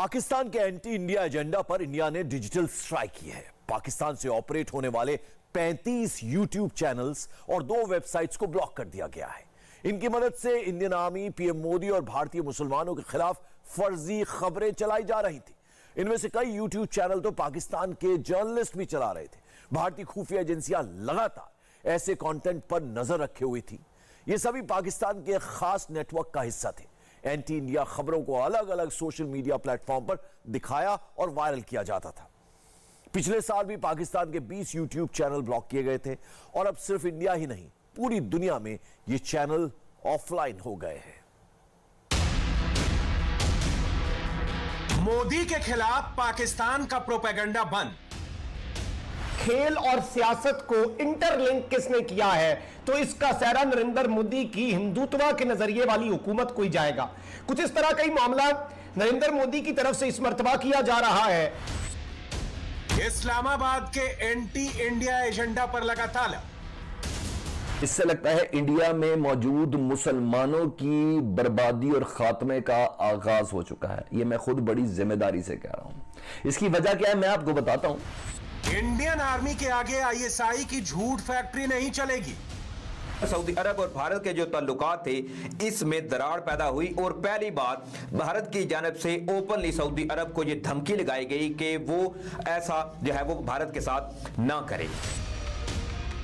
पाकिस्तान के anti India agenda पर India ने डिजिटल स्ट्राइक की है। पाकिस्तान से ऑपरेट होने वाले 35 यूट्यूब चैनल्स और 2 वेबसाइट्स को ब्लॉक कर दिया गया है। इनकी मदद से इंडियन आर्मी, पीएम मोदी और भारतीय मुसलमानों के खिलाफ फर्जी खबरें चलाई जा रही थी। इनमें से कई यूट्यूब चैनल तो पाकिस्तान के जर्नलिस्ट भी चला रहे थे। भारतीय खुफिया एजेंसियां लगातार ऐसे कंटेंट पर नजर रखे हुई थी। ये सभी पाकिस्तान के खास नेटवर्क का हिस्सा थे। एंटी इंडिया खबरों को अलग अलग सोशल मीडिया प्लेटफॉर्म पर दिखाया और वायरल किया जाता था। पिछले साल भी पाकिस्तान के 20 यूट्यूब चैनल ब्लॉक किए गए थे और अब सिर्फ इंडिया ही नहीं, पूरी दुनिया में ये चैनल ऑफलाइन हो गए हैं। मोदी के खिलाफ पाकिस्तान का प्रोपेगेंडा बंद। खेल और सियासत को इंटरलिंक किसने किया है, तो इसका सहरा नरेंद्र मोदी की हिंदुत्व के नजरिए वाली हुकूमत को ही जाएगा। कुछ इस तरह का ही मामला नरेंद्र मोदी की तरफ से इस मर्तबा किया जा रहा है। इस्लामाबाद के एंटी इंडिया एजेंडा पर लगा ताला। इससे लगता है इंडिया में मौजूद मुसलमानों की बर्बादी और खात्मे का आगाज हो चुका है। यह मैं खुद बड़ी जिम्मेदारी से कह रहा हूं। इसकी वजह क्या है मैं आपको बताता हूं। इंडियन आर्मी के आगे आईएसआई की झूठ फैक्ट्री नहीं चलेगी। सऊदी अरब और भारत के जो ताल्लुकात थे इसमें दरार पैदा हुई और पहली बार भारत की जानिब से ओपनली सऊदी अरब को यह धमकी लगाई गई कि वो ऐसा जो है वो भारत के साथ ना करे।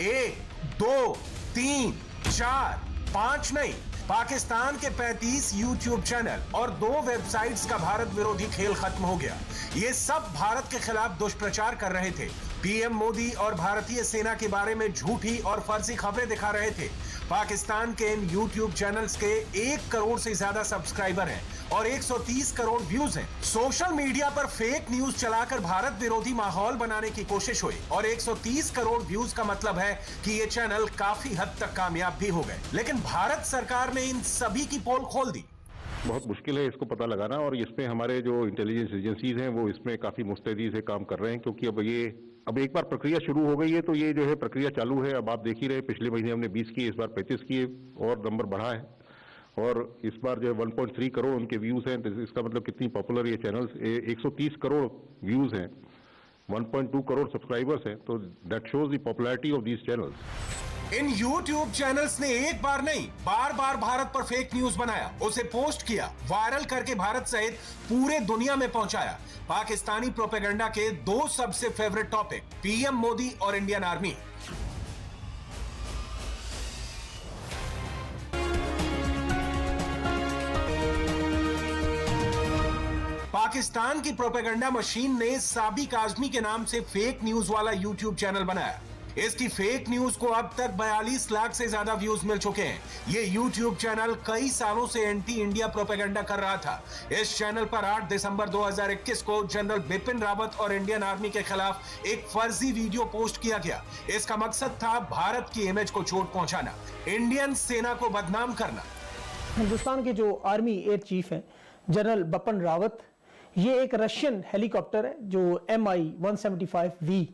1, 2, 3, 4, 5 नहीं, पाकिस्तान के 35 यूट्यूब चैनल और 2 वेबसाइट्स का भारत विरोधी खेल खत्म हो गया। ये सब भारत के खिलाफ दुष्प्रचार कर रहे थे। पीएम मोदी और भारतीय सेना के बारे में झूठी और फर्जी खबरें दिखा रहे थे। पाकिस्तान के इन यूट्यूब चैनल्स के 1 करोड़ से ज्यादा सब्सक्राइबर हैं और 130 करोड़ व्यूज हैं। सोशल मीडिया पर फेक न्यूज चलाकर भारत विरोधी माहौल बनाने की कोशिश हुई और 130 करोड़ व्यूज का मतलब है कि ये चैनल काफी हद तक कामयाब भी हो गए। लेकिन भारत सरकार ने इन सभी की पोल खोल दी। बहुत मुश्किल है इसको पता लगाना और इसमें हमारे जो इंटेलिजेंस एजेंसीज हैं वो इसमें काफी मुस्तैदी से काम कर रहे हैं, क्योंकि अब एक बार प्रक्रिया शुरू हो गई है तो ये जो है प्रक्रिया चालू है। अब आप देख ही रहे, पिछले महीने हमने 20 किए, इस बार 35 किए और नंबर बढ़ा है और इस बार जो है 1.3 करोड़ उनके व्यूज हैं। तो इसका मतलब कितनी पॉपुलर ये चैनल्स, 130 करोड़ व्यूज हैं, 1.2 करोड़ सब्सक्राइबर्स हैं, तो that shows the popularity of these channels. In YouTube channels ने एक बार नहीं, बार बार भारत पर फेक न्यूज बनाया, उसे पोस्ट किया, वायरल करके भारत सहित पूरे दुनिया में पहुंचाया। पाकिस्तानी प्रोपेगेंडा के 2 सबसे फेवरेट टॉपिक, पीएम मोदी और इंडियन आर्मी। पाकिस्तान की प्रोपेगेंडा मशीन ने साबिक आजमी के नाम से फेक न्यूज वाला यूट्यूब चैनल बनाया। इसकी फेक न्यूज को अब तक 42 लाख से ज्यादा व्यूज मिल चुके हैं। ये यूट्यूब चैनल कई सालों से एंटी इंडिया प्रोपेगेंडा कर रहा था। इस चैनल पर 8 दिसंबर 2021 को जनरल बिपिन रावत और इंडियन आर्मी के खिलाफ एक फर्जी वीडियो पोस्ट किया गया। इसका मकसद था भारत की इमेज को चोट पहुंचाना, इंडियन सेना को बदनाम करना। हिंदुस्तान के जो आर्मी एयर चीफ हैं जनरल बिपिन रावत, ये एक रशियन हेलीकॉप्टर है जो MI-175V,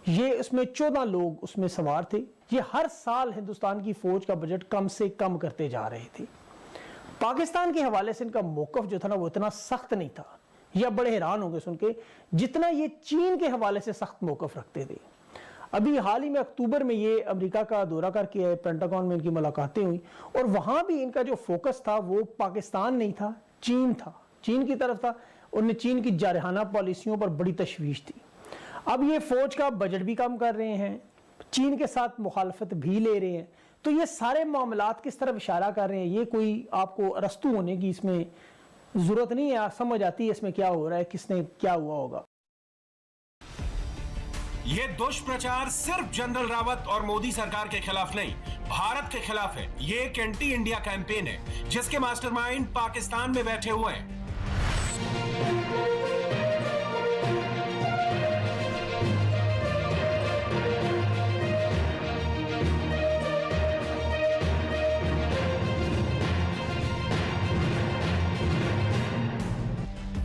ये उसमें 14 लोग उसमें सवार थे। ये हर साल हिंदुस्तान की फौज का बजट कम से कम करते जा रहे थे। पाकिस्तान के हवाले से इनका मौकफ जो था ना वो इतना सख्त नहीं था। ये अब बड़े हैरान होंगे सुन के जितना ये चीन के हवाले से सख्त मौकफ रखते थे। अभी हाल ही में अक्टूबर में ये अमेरिका का दौरा करके पेंटागन में इनकी मुलाकातें हुई और वहां भी इनका जो फोकस था वो पाकिस्तान नहीं था, चीन था, चीन की तरफ था। उन्हें चीन की जारहाना पॉलिसियों पर बड़ी तशवीश थी। अब ये फौज का बजट भी कम कर रहे हैं, चीन के साथ मुखालफत भी ले रहे हैं, तो ये सारे मामलात किस तरफ इशारा कर रहे हैं, ये कोई आपको अरस्तू होने की इसमें जरूरत नहीं है, समझ आती है इसमें क्या हो रहा है, किसने क्या हुआ होगा। ये दुष्प्रचार सिर्फ जनरल रावत और मोदी सरकार के खिलाफ नहीं, भारत के खिलाफ है। ये एक एंटी इंडिया कैंपेन है जिसके मास्टरमाइंड पाकिस्तान में बैठे हुए हैं।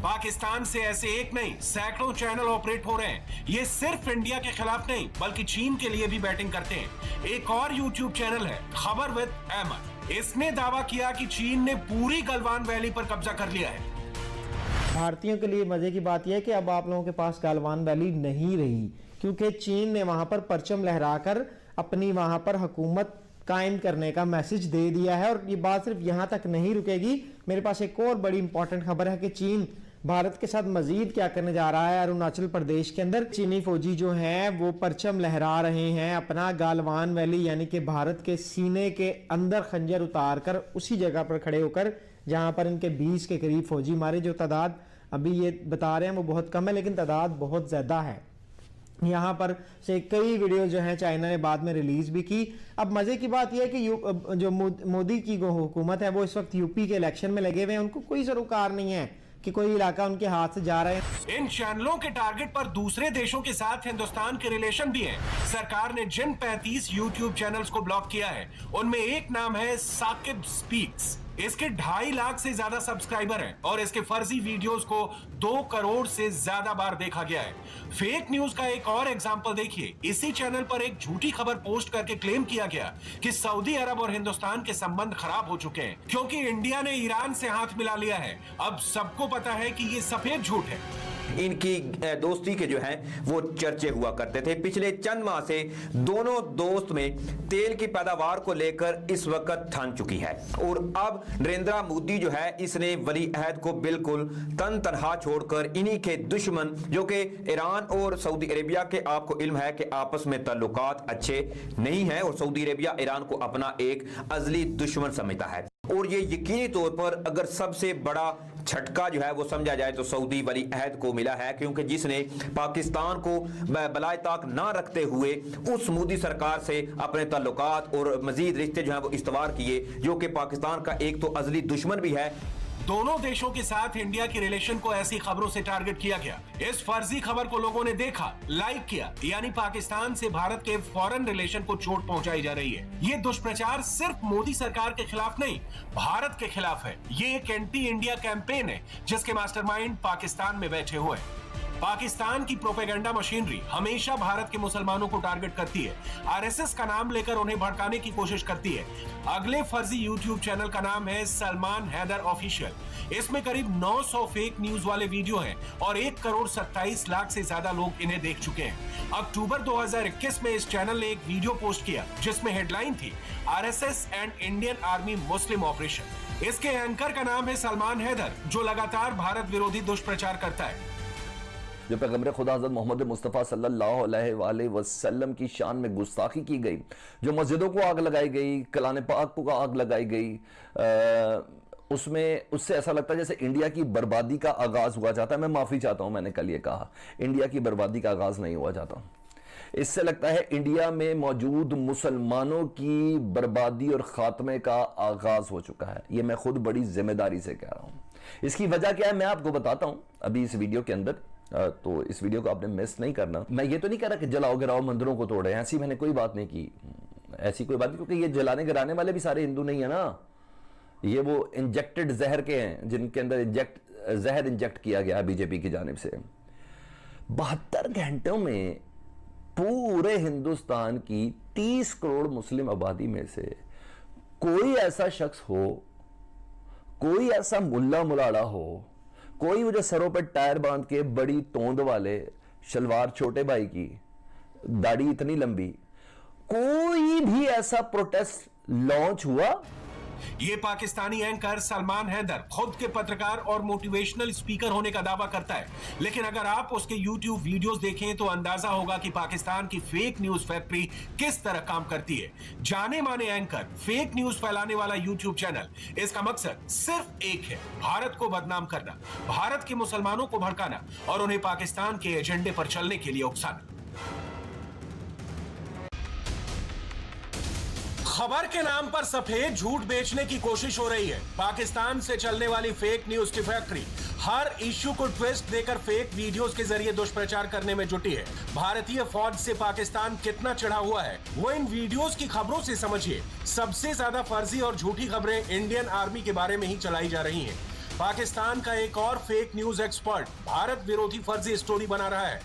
पाकिस्तान से ऐसे एक नहीं, सैकड़ों चैनल ऑपरेट हो रहे हैं। ये सिर्फ इंडिया के खिलाफ नहीं बल्कि चीन के लिए भी बैटिंग करते हैं। एक और यूट्यूब चैनल है खबर विद अहमद। इसने दावा किया कि चीन ने पूरी गलवान वैली पर कब्जा कर लिया है। भारतीयों के लिए मजे की बात यह है कि अब आप लोगों के पास गालवान वैली नहीं रही, क्योंकि चीन ने वहां पर परचम लहराकर अपनी वहां पर हुकूमत कायम करने का मैसेज दे दिया है। और ये बात सिर्फ यहां तक नहीं रुकेगी। मेरे पास एक और बड़ी इंपॉर्टेंट खबर है कि चीन भारत के साथ मजीद क्या करने जा रहा है। अरुणाचल प्रदेश के अंदर चीनी फौजी जो हैं वो परचम लहरा रहे हैं अपना, गालवान वैली यानी कि भारत के सीने के अंदर खंजर उतार कर उसी जगह पर खड़े होकर जहां पर इनके 20 के करीब फौजी मारे। जो तादाद अभी ये बता रहे हैं वो बहुत कम है, लेकिन तादाद बहुत ज्यादा है। यहाँ पर से कई वीडियो जो हैं चाइना ने बाद में रिलीज भी की। अब मजे की बात यह है कि जो मोदी की हुकूमत है वो इस वक्त यूपी के इलेक्शन में लगे हुए हैं। उनको कोई सरोकार नहीं है कि कोई इलाका उनके हाथ से जा रहे हैं। इन चैनलों के टारगेट पर दूसरे देशों के साथ हिंदुस्तान के रिलेशन भी हैं। सरकार ने जिन 35 यूट्यूब चैनल्स को ब्लॉक किया है उनमें एक नाम है साकिब स्पीक्स। इसके 2.5 लाख से ज्यादा सब्सक्राइबर हैं और इसके फर्जी वीडियोस को 2 करोड़ से ज्यादा बार देखा गया है। फेक न्यूज का एक और एग्जांपल देखिए। इसी चैनल पर एक झूठी खबर पोस्ट करके क्लेम किया गया कि सऊदी अरब और हिंदुस्तान के संबंध खराब हो चुके हैं क्योंकि इंडिया ने ईरान से हाथ मिला लिया है। अब सबको पता है कि ये सफेद झूठ है। इनकी दोस्ती के जो हैं वो चर्चे हुआ करते थे। पिछले चंद माह से दोनों दोस्त में तेल की पैदावार को लेकर इस वक्त ठन चुकी है और अब नरेंद्र मोदी जो है इसने वली अहद को बिल्कुल तनहा छोड़कर इन्हीं के दुश्मन जो कि ईरान और सऊदी अरेबिया के, आपको इल्म है कि आपस में ताल्लुकात अच्छे नहीं है और सऊदी अरेबिया ईरान को अपना एक अजली दुश्मन समझता है। और ये यकीनी तौर पर अगर सबसे बड़ा झटका जो है वो समझा जाए तो सऊदी वली अहद को मिला है, क्योंकि जिसने पाकिस्तान को बलाए ताक ना रखते हुए उस मोदी सरकार से अपने ताल्लुकात और मजीद रिश्ते जो है वो इस्तवार किए, जो कि पाकिस्तान का एक तो अजली दुश्मन भी है। दोनों देशों के साथ इंडिया की रिलेशन को ऐसी खबरों से टारगेट किया गया। इस फर्जी खबर को लोगों ने देखा, लाइक किया, यानी पाकिस्तान से भारत के फॉरेन रिलेशन को चोट पहुंचाई जा रही है। ये दुष्प्रचार सिर्फ मोदी सरकार के खिलाफ नहीं, भारत के खिलाफ है। ये एक एंटी इंडिया कैंपेन है जिसके मास्टरमाइंड पाकिस्तान में बैठे हुए हैं। पाकिस्तान की प्रोपेगेंडा मशीनरी हमेशा भारत के मुसलमानों को टारगेट करती है, आरएसएस का नाम लेकर उन्हें भड़काने की कोशिश करती है। अगले फर्जी यूट्यूब चैनल का नाम है सलमान हैदर ऑफिशियल। इसमें करीब 900 फेक न्यूज वाले वीडियो हैं और 1 करोड़ 27 लाख से ज्यादा लोग इन्हें देख चुके हैं। अक्टूबर 2021 में इस चैनल ने एक वीडियो पोस्ट किया जिसमें हेडलाइन थी RSS and Indian army Muslim operation. इसके एंकर का नाम है सलमान हैदर, जो लगातार भारत विरोधी दुष्प्रचार करता है। जो पैगम्बर खुदा हज़रत मोहम्मद मुस्तफ़ा सल्लल्लाहु अलैहि वसल्लम की शान में गुस्ताखी की गई, जो मस्जिदों को आग लगाई गई, कलाम पाक को आग लगाई गई, उसमें उससे ऐसा लगता है जैसे इंडिया की बर्बादी का आगाज हुआ जाता है। मैं माफी चाहता हूं, मैंने कल ये कहा, इंडिया की बर्बादी का आगाज नहीं हुआ जाता। इससे लगता है इंडिया में मौजूद मुसलमानों की बर्बादी और खात्मे का आगाज हो चुका है। यह मैं खुद बड़ी जिम्मेदारी से कह रहा हूं। इसकी वजह क्या है मैं आपको बताता हूं अभी इस वीडियो के अंदर, तो इस वीडियो को आपने मिस नहीं करना। मैं ये तो नहीं कह रहा कि जलाओ गिराओ मंदिरों को तोड़े, ऐसी मैंने कोई बात नहीं की, ऐसी कोई बात नहीं, क्योंकि ये जलाने गिराने वाले भी सारे हिंदू नहीं है ना। ये वो इंजेक्टेड जहर के हैं जिनके अंदर जहर इंजेक्ट किया गया बीजेपी की जानिब से। 72 घंटों में पूरे हिंदुस्तान की 30 करोड़ मुस्लिम आबादी में से कोई ऐसा शख्स हो, कोई ऐसा मुल्ला मुलाड़ा हो, कोई वो जो सरों पर टायर बांध के बड़ी तोंद वाले, शलवार छोटे भाई की, दाढ़ी इतनी लंबी, कोई भी ऐसा प्रोटेस्ट लॉन्च हुआ? ये पाकिस्तानी एंकर सलमान हैदर खुद के पत्रकार और मोटिवेशनल स्पीकर होने का दावा करता है, लेकिन अगर आप उसके YouTube वीडियोस देखें तो अंदाजा होगा कि पाकिस्तान की फेक न्यूज फैक्ट्री किस तरह काम करती है। जाने माने एंकर, फेक न्यूज फैलाने वाला YouTube चैनल, इसका मकसद सिर्फ एक है, भारत को बदनाम करना, भारत के मुसलमानों को भड़काना और उन्हें पाकिस्तान के एजेंडे पर चलने के लिए उकसाना। खबर के नाम पर सफेद झूठ बेचने की कोशिश हो रही है। पाकिस्तान से चलने वाली फेक न्यूज की फैक्ट्री हर इश्यू को ट्विस्ट देकर फेक वीडियोस के जरिए दुष्प्रचार करने में जुटी है। भारतीय फौज से पाकिस्तान कितना चिढ़ा हुआ है वो इन वीडियोस की खबरों से समझिए। सबसे ज्यादा फर्जी और झूठी खबरें इंडियन आर्मी के बारे में ही चलाई जा रही हैं। पाकिस्तान का एक और फेक न्यूज एक्सपर्ट भारत विरोधी फर्जी स्टोरी बना रहा है।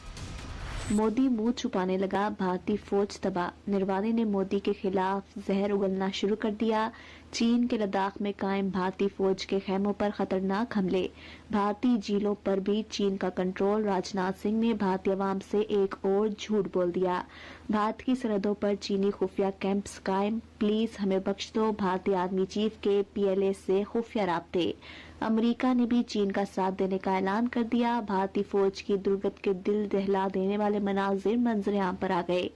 मोदी मुंह छुपाने लगा, भारतीय फौज तबाह। निर्वाणी ने मोदी के खिलाफ जहर उगलना शुरू कर दिया। चीन के लद्दाख में कायम भारतीय फौज के खेमों पर खतरनाक हमले, भारतीय झीलों पर भी चीन का कंट्रोल। राजनाथ सिंह ने भारतीय अवाम से एक और झूठ बोल दिया। भारत की सरहदों पर चीनी खुफिया कैंप्स कायम, प्लीज हमें बख्श दो। भारतीय आर्मी चीफ के PLA से खुफिया राब्ते। अमेरिका ने भी चीन का साथ देने का ऐलान कर दिया। भारतीय फौज की दुर्गत के दिल दहला देने वाले मंजर आम पर आ गए।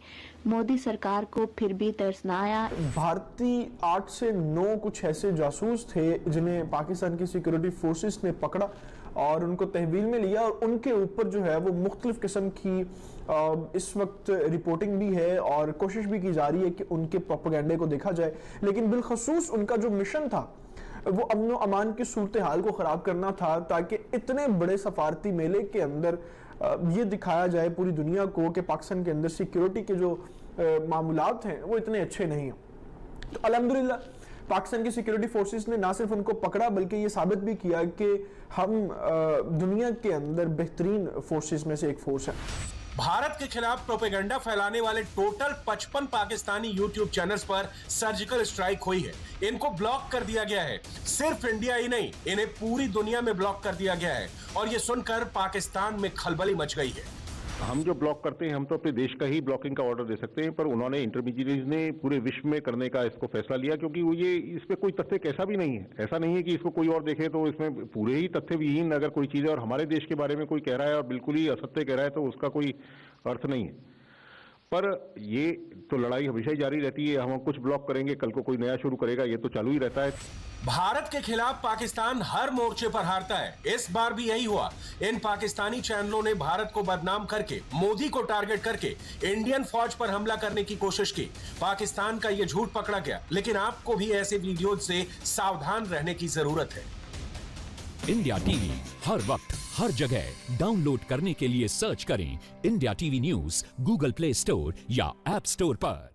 मोदी सरकार को फिर भी तरस न आया। भारतीय 8 से 9 कुछ ऐसे जासूस थे जिन्हें पाकिस्तान की सिक्योरिटी फोर्सेस ने पकड़ा और उनको तहवील में लिया, और उनके ऊपर जो है वो मुख्तलिफ किस्म की इस वक्त रिपोर्टिंग भी है और कोशिश भी की जा रही है कि उनके प्रोपेगेंडे को देखा जाए। लेकिन बिलखसूस उनका जो मिशन था वो अमन व अमान की सूरत हाल को ख़राब करना था, ताकि इतने बड़े सफारती मेले के अंदर ये दिखाया जाए पूरी दुनिया को कि पाकिस्तान के अंदर सिक्योरिटी के जो मामूलात हैं वो इतने अच्छे नहीं हैं। तो अल्हम्दुलिल्लाह पाकिस्तान की सिक्योरिटी फोर्सेस ने ना सिर्फ उनको पकड़ा बल्कि ये साबित भी किया कि हम दुनिया के अंदर बेहतरीन फोर्सेस में से एक फोर्स है। भारत के खिलाफ प्रोपेगेंडा फैलाने वाले टोटल 55 पाकिस्तानी यूट्यूब चैनल्स पर सर्जिकल स्ट्राइक हुई है। इनको ब्लॉक कर दिया गया है। सिर्फ इंडिया ही नहीं, इन्हें पूरी दुनिया में ब्लॉक कर दिया गया है और ये सुनकर पाकिस्तान में खलबली मच गई है। हम जो ब्लॉक करते हैं हम तो अपने देश का ही ब्लॉकिंग का ऑर्डर दे सकते हैं, पर उन्होंने इंटरमीडिएरीज ने पूरे विश्व में करने का इसको फैसला लिया, क्योंकि वो ये इसमें कोई तथ्य कैसा भी नहीं है। ऐसा नहीं है कि इसको कोई और देखे तो इसमें पूरे ही तथ्य विहीन अगर कोई चीज़ है और हमारे देश के बारे में कोई कह रहा है और बिल्कुल ही असत्य कह रहा है तो उसका कोई अर्थ नहीं है। पर ये तो लड़ाई हमेशा ही जारी रहती है। हम कुछ ब्लॉक करेंगे, कल को कोई नया शुरू करेगा, ये तो चालू ही रहता है। भारत के खिलाफ पाकिस्तान हर मोर्चे पर हारता है। इस बार भी यही हुआ। इन पाकिस्तानी चैनलों ने भारत को बदनाम करके, मोदी को टारगेट करके इंडियन फौज पर हमला करने की कोशिश की। पाकिस्तान का ये झूठ पकड़ा गया, लेकिन आपको भी ऐसे वीडियो से सावधान रहने की जरूरत है। इंडिया टीवी हर वक्त हर जगह डाउनलोड करने के लिए सर्च करें India TV news Google play store या ऐप स्टोर पर।